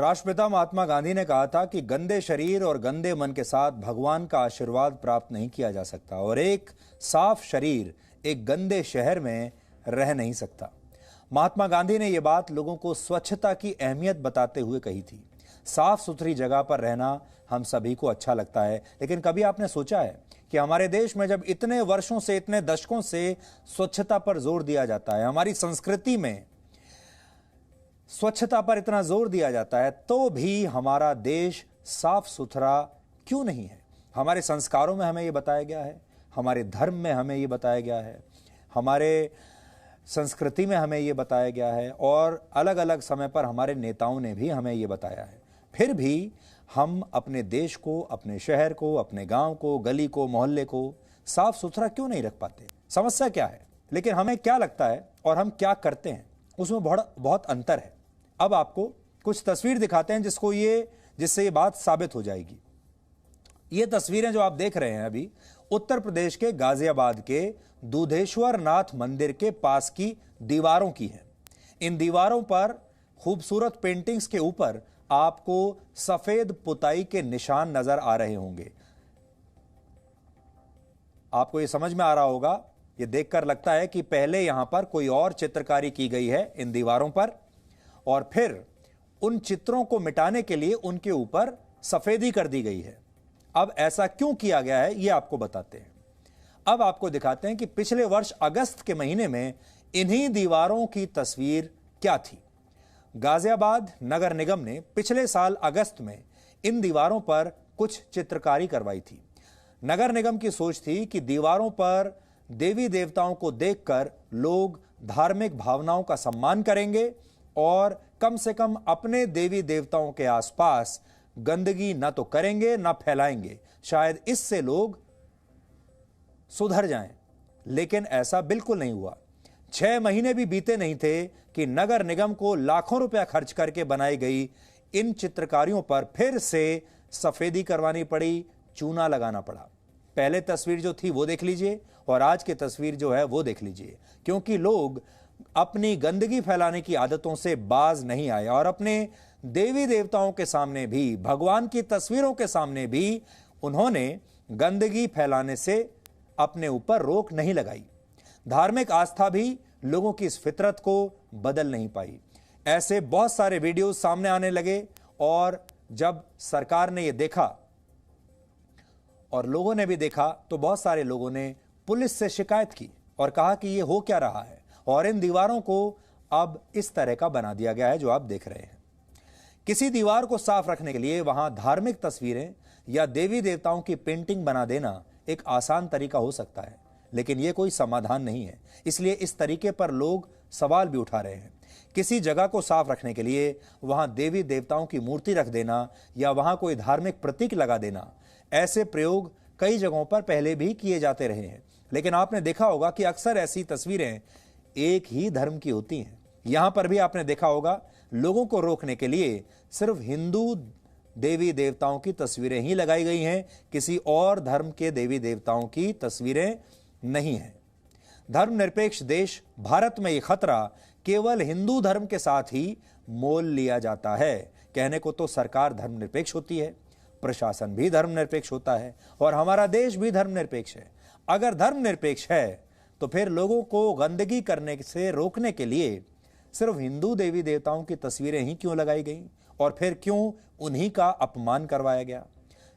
राष्ट्रपिता महात्मा गांधी ने कहा था कि गंदे शरीर और गंदे मन के साथ भगवान का आशीर्वाद प्राप्त नहीं किया जा सकता और एक साफ शरीर एक गंदे शहर में रह नहीं सकता। महात्मा गांधी ने यह बात लोगों को स्वच्छता की अहमियत बताते हुए कही थी। साफ सुथरी जगह पर रहना हम सभी को अच्छा लगता है, लेकिन कभी आपने सोचा है कि हमारे देश में जब इतने वर्षों से, इतने दशकों से स्वच्छता पर जोर दिया जाता है, हमारी संस्कृति में स्वच्छता पर इतना जोर दिया जाता है, तो भी हमारा देश साफ सुथरा क्यों नहीं है? हमारे संस्कारों में हमें यह बताया गया है, हमारे धर्म में हमें यह बताया गया है, हमारे संस्कृति में हमें यह बताया गया है और अलग अलग समय पर हमारे नेताओं ने भी हमें यह बताया है। फिर भी हम अपने देश को, अपने शहर को, अपने गांव को, गली को, मोहल्ले को साफ सुथरा क्यों नहीं रख पाते? समस्या क्या है? लेकिन हमें क्या लगता है और हम क्या करते हैं, उसमें बहुत अंतर है। अब आपको कुछ तस्वीर दिखाते हैं जिससे ये बात साबित हो जाएगी। ये तस्वीरें जो आप देख रहे हैं अभी उत्तर प्रदेश के गाजियाबाद के दूधेश्वर नाथ मंदिर के पास की दीवारों की हैं। इन दीवारों पर खूबसूरत पेंटिंग्स के ऊपर आपको सफेद पुताई के निशान नजर आ रहे होंगे। आपको यह समझ में आ रहा होगा, यह देखकर लगता है कि पहले यहां पर कोई और चित्रकारी की गई है इन दीवारों पर और फिर उन चित्रों को मिटाने के लिए उनके ऊपर सफेदी कर दी गई है। अब ऐसा क्यों किया गया है यह आपको बताते हैं। अब आपको दिखाते हैं कि पिछले वर्ष अगस्त के महीने में इन्हीं दीवारों की तस्वीर क्या थी। गाजियाबाद नगर निगम ने पिछले साल अगस्त में इन दीवारों पर कुछ चित्रकारी करवाई थी। नगर निगम की सोच थी कि दीवारों पर देवी देवताओं को देखकर लोग धार्मिक भावनाओं का सम्मान करेंगे और कम से कम अपने देवी देवताओं के आसपास गंदगी न तो करेंगे न फैलाएंगे, शायद इससे लोग सुधर जाएं। लेकिन ऐसा बिल्कुल नहीं हुआ। 6 महीने भी बीते नहीं थे कि नगर निगम को लाखों रुपया खर्च करके बनाई गई इन चित्रकारियों पर फिर से सफेदी करवानी पड़ी, चूना लगाना पड़ा। पहले तस्वीर जो थी वो देख लीजिए और आज की तस्वीर जो है वो देख लीजिए, क्योंकि लोग अपनी गंदगी फैलाने की आदतों से बाज नहीं आए और अपने देवी देवताओं के सामने भी, भगवान की तस्वीरों के सामने भी उन्होंने गंदगी फैलाने से अपने ऊपर रोक नहीं लगाई। धार्मिक आस्था भी लोगों की इस फितरत को बदल नहीं पाई। ऐसे बहुत सारे वीडियोस सामने आने लगे और जब सरकार ने यह देखा और लोगों ने भी देखा तो बहुत सारे लोगों ने पुलिस से शिकायत की और कहा कि यह हो क्या रहा है, और इन दीवारों को अब इस तरह का बना दिया गया है जो आप देख रहे हैं। किसी दीवार को साफ रखने के लिए वहां धार्मिक तस्वीरें या देवी देवताओं की पेंटिंग बना देना एक आसान तरीका हो सकता है, लेकिन यह कोई समाधान नहीं है। इसलिए इस तरीके पर लोग सवाल भी उठा रहे हैं। किसी जगह को साफ रखने के लिए वहां देवी देवताओं की मूर्ति रख देना या वहां कोई धार्मिक प्रतीक लगा देना, ऐसे प्रयोग कई जगहों पर पहले भी किए जाते रहे हैं। लेकिन आपने देखा होगा कि अक्सर ऐसी तस्वीरें एक ही धर्म की होती हैं। यहां पर भी आपने देखा होगा, लोगों को रोकने के लिए सिर्फ हिंदू देवी देवताओं की तस्वीरें ही लगाई गई हैं, किसी और धर्म के देवी देवताओं की तस्वीरें नहीं हैं। धर्मनिरपेक्ष देश भारत में यह खतरा केवल हिंदू धर्म के साथ ही मोल लिया जाता है। कहने को तो सरकार धर्मनिरपेक्ष होती है, प्रशासन भी धर्मनिरपेक्ष होता है और हमारा देश भी धर्मनिरपेक्ष है। अगर धर्मनिरपेक्ष है तो फिर लोगों को गंदगी करने से रोकने के लिए सिर्फ हिंदू देवी देवताओं की तस्वीरें ही क्यों लगाई गई और फिर क्यों उन्हीं का अपमान करवाया गया?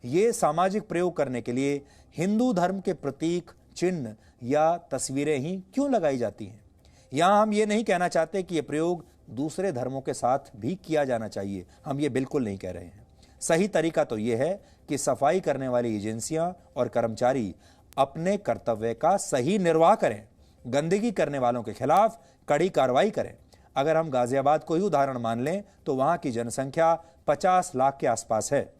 ये सामाजिक प्रयोग करने के लिए हिंदू धर्म के प्रतीक, चिन्ह या तस्वीरें ही क्यों लगाई जाती हैं? यहां हम ये नहीं कहना चाहते कि यह प्रयोग दूसरे धर्मों के साथ भी किया जाना चाहिए, हम ये बिल्कुल नहीं कह रहे हैं। सही तरीका तो यह है कि सफाई करने वाली एजेंसियां और कर्मचारी अपने कर्तव्य का सही निर्वाह करें, गंदगी करने वालों के खिलाफ कड़ी कार्रवाई करें। अगर हम गाजियाबाद को ही उदाहरण मान लें तो वहां की जनसंख्या 50 लाख के आसपास है।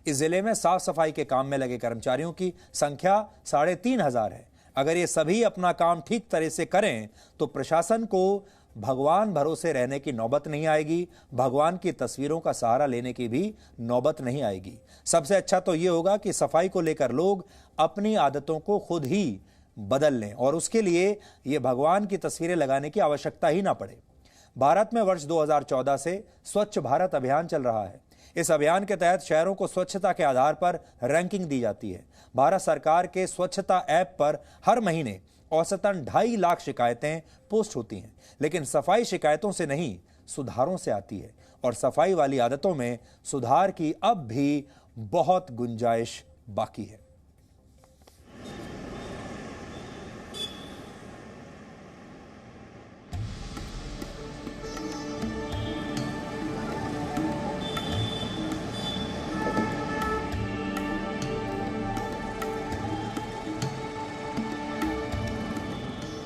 इस जिले में साफ सफाई के काम में लगे कर्मचारियों की संख्या 3,500 है। अगर ये सभी अपना काम ठीक तरह से करें तो प्रशासन को भगवान भरोसे रहने की नौबत नहीं आएगी, भगवान की तस्वीरों का सहारा लेने की भी नौबत नहीं आएगी। सबसे अच्छा तो यह होगा कि सफाई को लेकर लोग अपनी आदतों को खुद ही बदल लें और उसके लिए यह भगवान की तस्वीरें लगाने की आवश्यकता ही ना पड़े। भारत में वर्ष 2014 से स्वच्छ भारत अभियान चल रहा है। इस अभियान के तहत शहरों को स्वच्छता के आधार पर रैंकिंग दी जाती है। भारत सरकार के स्वच्छता ऐप पर हर महीने औसतन 2.5 लाख शिकायतें पोस्ट होती हैं, लेकिन सफाई शिकायतों से नहीं, सुधारों से आती है और सफाई वाली आदतों में सुधार की अब भी बहुत गुंजाइश बाकी है।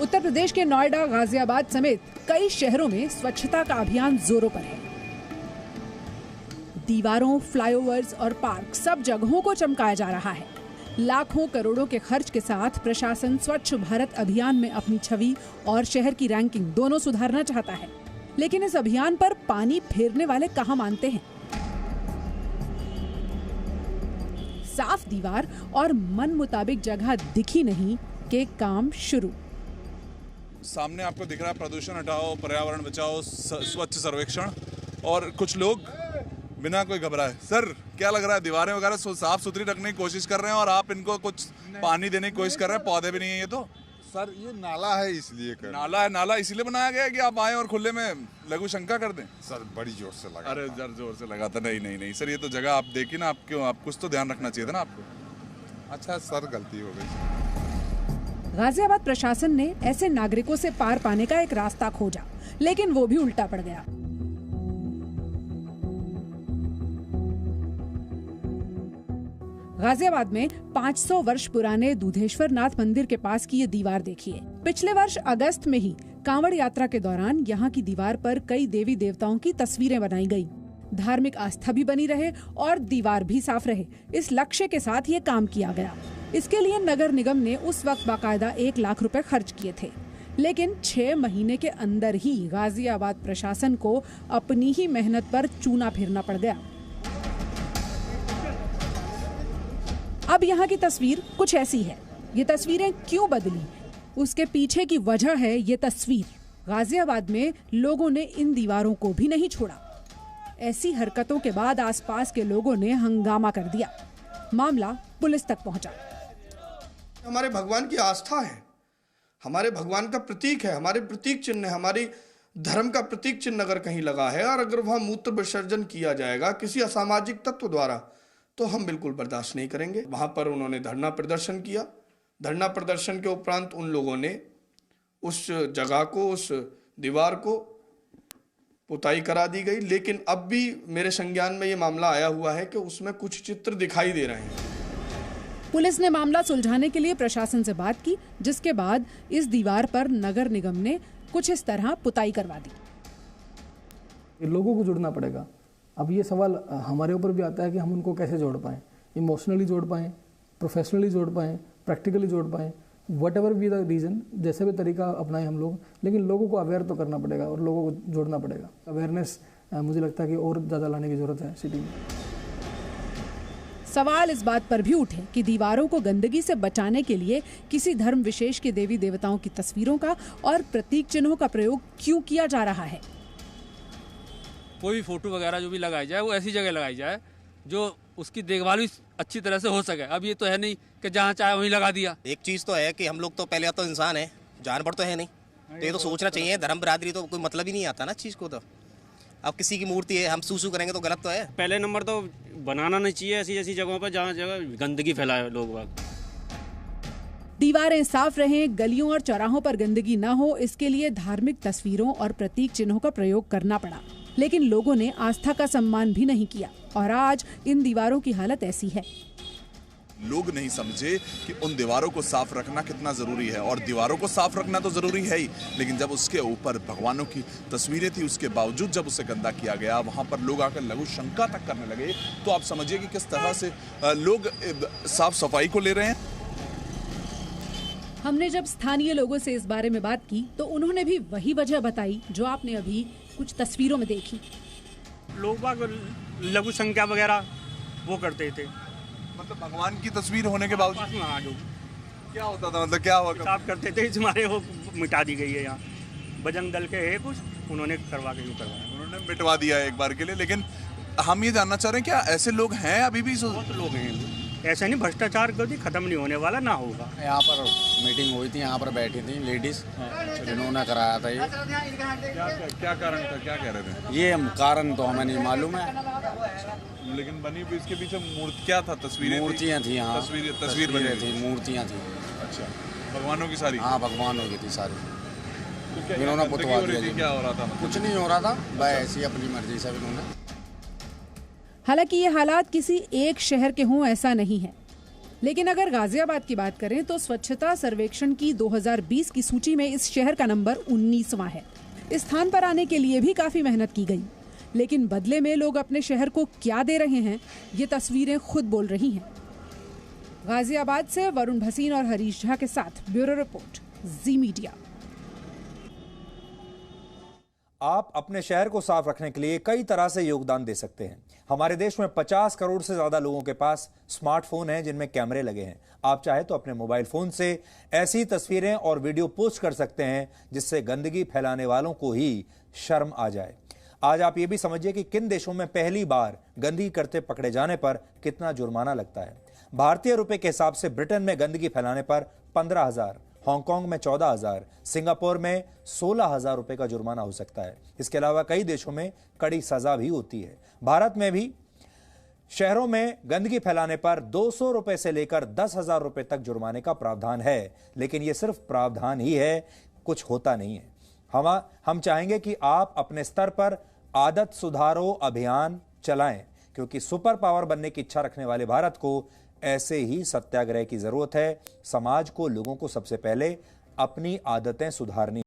उत्तर प्रदेश के नोएडा, गाजियाबाद समेत कई शहरों में स्वच्छता का अभियान जोरों पर है। दीवारों, फ्लाईओवर्स और पार्क सब जगहों को चमकाया जा रहा है। लाखों करोड़ों के खर्च के साथ प्रशासन स्वच्छ भारत अभियान में अपनी छवि और शहर की रैंकिंग दोनों सुधारना चाहता है, लेकिन इस अभियान पर पानी फेरने वाले कहां मानते हैं। साफ दीवार और मन मुताबिक जगह दिखी नहीं कि काम शुरू। सामने आपको दिख रहा है प्रदूषण हटाओ, पर्यावरण बचाओ, स्वच्छ सर्वेक्षण, और कुछ लोग बिना कोई घबराए, सर क्या लग रहा है, दीवारें वगैरह साफ सुथरी रखने की कोशिश कर रहे हैं और आप इनको कुछ पानी देने की कोशिश कर रहे हैं, पौधे भी नहीं है ये तो। सर ये नाला है इसलिए कर नाला है, नाला इसलिए बनाया गया है कि आप आए और खुले में लघु शंका कर दें। सर बड़ी जोर से लगा। अरे जोर से लगा था। नहीं नहीं नहीं सर, ये तो जगह आप देखिए ना, आप क्यों, आप कुछ तो ध्यान रखना चाहिए था ना आपको। अच्छा सर गलती हो गई। गाजियाबाद प्रशासन ने ऐसे नागरिकों से पार पाने का एक रास्ता खोजा, लेकिन वो भी उल्टा पड़ गया। गाजियाबाद में 500 वर्ष पुराने दूधेश्वर नाथ मंदिर के पास की ये दीवार देखिए। पिछले वर्ष अगस्त में ही कांवड़ यात्रा के दौरान यहाँ की दीवार पर कई देवी देवताओं की तस्वीरें बनाई गई। धार्मिक आस्था भी बनी रहे और दीवार भी साफ रहे, इस लक्ष्य के साथ ये काम किया गया। इसके लिए नगर निगम ने उस वक्त बाकायदा 1 लाख रुपए खर्च किए थे, लेकिन 6 महीने के अंदर ही गाजियाबाद प्रशासन को अपनी ही मेहनत पर चूना फेरना पड़ गया। अब यहाँ की तस्वीर कुछ ऐसी है। ये तस्वीरें क्यों बदली, उसके पीछे की वजह है ये तस्वीर। गाजियाबाद में लोगों ने इन दीवारों को भी नहीं छोड़ा। ऐसी हरकतों के बाद आसपास के लोगों ने हंगामा कर दिया। मामला पुलिस तक पहुंचा। हमारे भगवान की आस्था है, हमारे भगवान का प्रतीक है, हमारे प्रतीक चिन्ह है, हमारी धर्म का प्रतीक चिन्ह अगर कहीं लगा है और अगर वहां मूत्र विसर्जन किया जाएगा किसी असामाजिक तत्व द्वारा, तो हम बिल्कुल बर्दाश्त नहीं करेंगे। वहां पर उन्होंने धरना प्रदर्शन किया। धरना प्रदर्शन के उपरांत उन लोगों ने उस जगह को, उस दीवार को पुताई करा दी गई, लेकिन अब भी मेरे संज्ञान में ये मामला आया हुआ है कि उसमें कुछ चित्र दिखाई दे रहे हैं। पुलिस ने मामला सुलझाने के लिए प्रशासन से बात की, जिसके बाद इस दीवार पर नगर निगम ने कुछ इस तरह पुताई करवा दी। लोगों को जुड़ना पड़ेगा। अब ये सवाल हमारे ऊपर भी आता है कि हम उनको कैसे जोड़ पाएं, इमोशनली जोड़ पाएं, प्रोफेशनली जोड़ पाएं, प्रैक्टिकली जोड़ पाएं, what ever be the reason, जैसे भी तरीका अपनाएं हम लोग, लेकिन लोगों को अवेयर तो करना पड़ेगा और लोगों को जोड़ना पड़ेगा। अवेयरनेस मुझे लगता है कि और ज़्यादा लाने की ज़रूरत है सिटी में। सवाल इस बात पर भी उठे कि दीवारों को गंदगी से बचाने के लिए किसी धर्म विशेष के देवी देवताओं की तस्वीरों का और प्रतीक चिन्हों का प्रयोग क्यों किया जा रहा है। कोई भी फोटो वगैरह जो भी लगाई जाए वो ऐसी जगह लगाई जाए जो उसकी देखभाल भी अच्छी तरह से हो सके। अब ये तो है नहीं कि जहाँ चाहे वहीं लगा दिया। एक चीज़ तो है कि हम लोग तो पहले तो इंसान है, जानवर तो है नहीं, तो ये तो सोचना चाहिए। धर्म बरादरी तो कोई मतलब ही नहीं आता ना चीज़ को। तो अब किसी की मूर्ति है, हम सूसू करेंगे तो गलत तो है। पहले नंबर तो बनाना नहीं चाहिए ऐसी ऐसी जगहों पर जहाँ जगह गंदगी फैलाए लोग बाग। दीवारें साफ रहें, गलियों और चौराहों पर गंदगी न हो, इसके लिए धार्मिक तस्वीरों और प्रतीक चिन्हों का प्रयोग करना पड़ा, लेकिन लोगों ने आस्था का सम्मान भी नहीं किया और आज इन दीवारों की हालत ऐसी है। लोग नहीं समझे कि उन दीवारों को साफ रखना कितना जरूरी है, और दीवारों को साफ रखना तो जरूरी है ही, लेकिन जब उसके ऊपर भगवानों की तस्वीरें थी उसके बावजूद जब उसे गंदा किया गया, वहां पर लोग आकर लघु शंका तक करने लगे, तो आप समझिए कि किस तरह से लोग साफ सफाई को ले रहे हैं। हमने जब स्थानीय लोगों से इस बारे में बात की तो उन्होंने भी वही वजह बताई जो आपने अभी कुछ तस्वीरों में देखी। लोग बाग लघु संख्या वगैरह वो करते थे, मतलब भगवान की तस्वीर होने के बावजूद हाँ, जो क्या होता था, मतलब क्या हुआ, साफ करते थे, हमारे वो मिटा दी गई है यहाँ। बजरंग दल के है कुछ, उन्होंने करवा के यूँ करवाया। उन्होंने मिटवा दिया एक बार के लिए। लेकिन हम ये जानना चाह रहे हैं क्या ऐसे लोग हैं अभी भी? बहुत लोग हैं, ऐसा नहीं, भ्रष्टाचार कभी खत्म नहीं होने वाला, ना होगा। यहाँ पर मीटिंग हुई थी, यहाँ पर बैठी थी लेडीज, जिन्होंने कराया था ये। क्या कारण था, क्या कह रहे थे? ये कारण तो हमें नहीं मालूम है, लेकिन बनी भी इसके पीछे मूर्ति क्या था? तस्वीरें, मूर्तियाँ थी। हाँ, तस्वीर बनी थी, मूर्तियाँ थी। अच्छा, भगवानों की सारी? हाँ, भगवानों की थी सारी। तो इन्होंने पुतवा दिया। क्या हो रहा था? कुछ नहीं हो रहा था, बस ऐसी अपनी मर्जी से इन्होंने। हालांकि ये हालात किसी एक शहर के हों ऐसा नहीं है, लेकिन अगर गाजियाबाद की बात करें तो स्वच्छता सर्वेक्षण की 2020 की सूची में इस शहर का नंबर 19वां है। इस स्थान पर आने के लिए भी काफी मेहनत की गई, लेकिन बदले में लोग अपने शहर को क्या दे रहे हैं ये तस्वीरें खुद बोल रही हैं। गाजियाबाद से वरुण भसीन और हरीश झा के साथ ब्यूरो रिपोर्ट, जी मीडिया। आप अपने शहर को साफ रखने के लिए कई तरह से योगदान दे सकते हैं। हमारे देश में 50 करोड़ से ज्यादा लोगों के पास स्मार्टफोन हैं जिनमें कैमरे लगे हैं। आप चाहे तो अपने मोबाइल फोन से ऐसी तस्वीरें और वीडियो पोस्ट कर सकते हैं जिससे गंदगी फैलाने वालों को ही शर्म आ जाए। आज आप ये भी समझिए कि किन देशों में पहली बार गंदगी करते पकड़े जाने पर कितना जुर्माना लगता है। भारतीय रुपए के हिसाब से ब्रिटेन में गंदगी फैलाने पर 15,000, हांगकांग में 14,000, सिंगापुर में 16,000 रुपए का जुर्माना हो सकता है। इसके अलावा कई देशों में कड़ी सजा भी होती है। भारत में भी शहरों में गंदगी फैलाने पर 200 रुपए से लेकर 10,000 रुपए तक जुर्माने का प्रावधान है, लेकिन यह सिर्फ प्रावधान ही है, कुछ होता नहीं है। हम चाहेंगे कि आप अपने स्तर पर आदत सुधारो अभियान चलाएं, क्योंकि सुपर पावर बनने की इच्छा रखने वाले भारत को ऐसे ही सत्याग्रह की जरूरत है। समाज को, लोगों को सबसे पहले अपनी आदतें सुधारनी